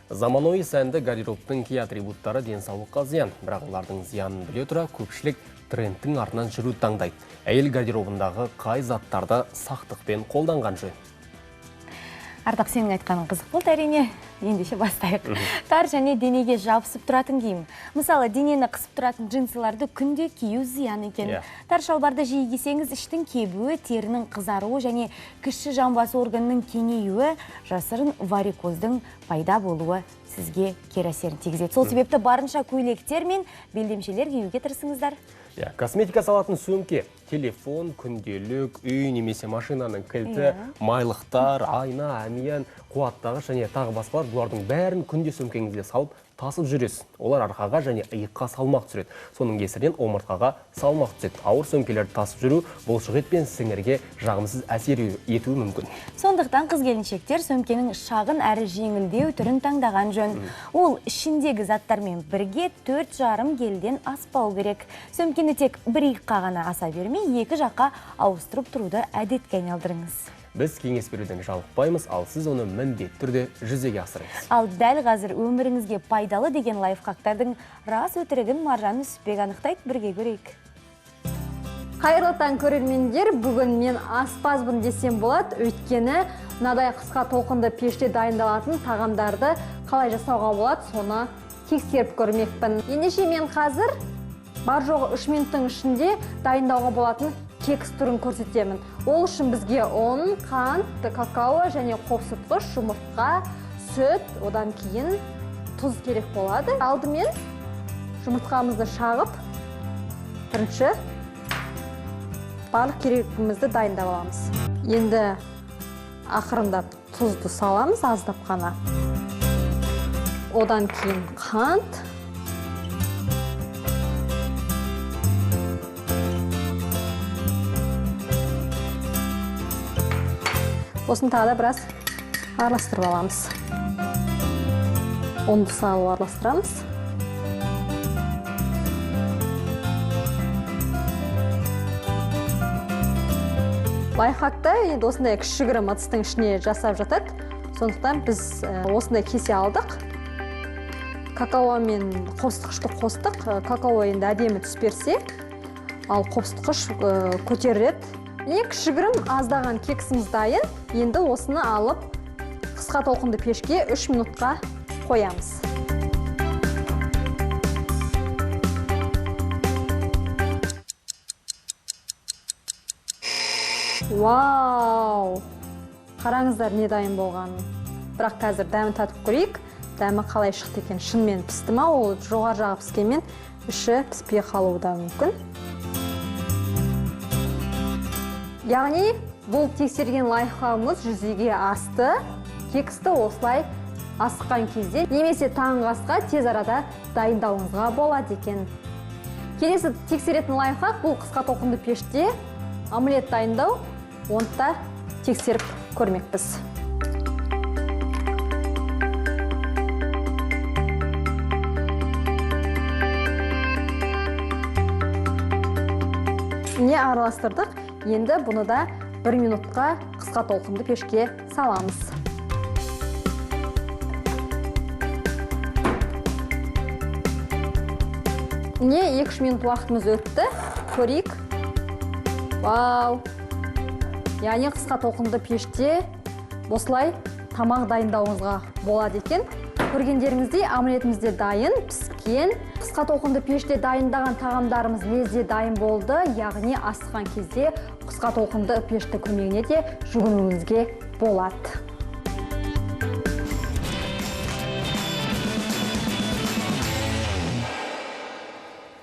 Заманауи сәнді гардеробтың кей атрибуттары денсаулыққа зиян, бірақ олардың зиянын біле тұра көпшілік трендтің артынан жүруді таңдайды. Әйел гардеробындағы қай заттарды сақтықпен қолданған жөн? Ардақ, сенің айтқаның қызық болды, әрине. Ендеше бастайық. Тар және денеге жабысып тұратын киім. Мысалы, денені қысып тұратын джинсыларды күнде кию зиян екен. Тар шалбарды жиі кисеңіз, іштің кебуі, терінің қызаруы және кіші жамбас органының кеңеюі, жасырын варикоздың пайда болуы сізге кері әсерін тигізеді. Сол себепті барынша көйлектер мен белдемшелер киюге тырысыңыздар. Косметика салатын сөмке, телефон, күнделік, үй немесе машинаның кілті, майлықтар, айна, әмиян, қуаттағыш және тағы басқалар, бұлардың бәрін күнде сөмкеңізге салып тасып жүресіз. Олар арқаға және иыққа салмақ түсіреді. Соның кесірінен омыртқаға салмақ түседі. Ауыр сөмкелерді тасып жүру бұлшықет пен сіңірге жағымсыз әсер етуі мүмкін. Сондықтан қыз-келіншектер сөмкенің шағын әрі жеңілдеу түрін таңдаған жөн. Ол ішіндегі заттармен бірге 4,5 келіден аспау керек. Сөмкені тек бір иыққа ғана аса бермей, екі жаққа ауыстырып тұруды әдетке айналдырыңыз. Біз кеңес беруден жалықпаймыз, ал сіз оны міндетті түрде жүзеге асырыңыз. Ал дәл қазір өміріңізге пайдалы деген лайфхактардың рас өтірігін Маржан Нүсіпбек анықтайды, бірге көрейік. Қайырлы таң көрермендер, бүгін мен аспазбын десем болады, өйткені мынадай қысқа толқынды пеште дайындалатын тағамдарды қалай жасауға болады, соны тексеріп көрмекпін. Ендеше мен қазір бар жоғы 3 минуттың ішінде дайындауға болатын кекс түрін көрсетемін. Ол үшін бізге ұн, қант, какао және қопсытқыш, жұмыртқа, сүт, одан кейін тұз керек болады. Алдымен жұмыртқамызды шағып, бірінші барлық керегімізді дайындап аламыз. Енді ақырындап тұзды саламыз, аздап қана. Одан кейін қант, осын тағы да біраз араластырып аламыз. Ұнды салып араластырамыз. Лайфхакта енді осындай кішігірім ыдыстың ішіне жасап жатады. Сондықтан біз осындай кесе алдық. Какао мен қопсытқышты қостық. Какао енді әдемі түс берсе, ал қопсытқыш көтереді. Кішігірім аздаған кексіміз дайын. Енді осыны алып, қысқа толқынды пешке 3 минутқа қоямыз. Вау! Қараңыздар не дайын болғанын. Бірақ қазір дәмін татып көрейік. Дәмі қалай шықты екен, шынымен пісті ма? Ол жоғары жағы піскенмен іші піспей қалуы да мүмкін. Яғни, бұл тексерген лайфхагымыз жүзеге асты. Кексті осылай асыққан кезде немесе таңғы асқа тез арада дайындауыңызға болады екен. Келесі тексеретін лайфхак бұл қысқа толқынды пеште омлет дайындау. Оны да тексеріп көрмекпіз. Не араластырдық? Енді бұны да 1 минутқа қысқа толқынды пешке саламыз. Не 2 минут уақытымыз өтті. Көрейік. Вау! Яғни қысқа толқынды пеште осылай тамақ дайындауыңызға болады екен. Көргендеріңіздей омлетімізде дайын, піскен. Қысқа толқынды пеште дайындаған тағамдарымыз лезде дайын болды. Яғни асыққан кезде қысқа толқынды пешті көмегіне де жүгінуіңізге болады.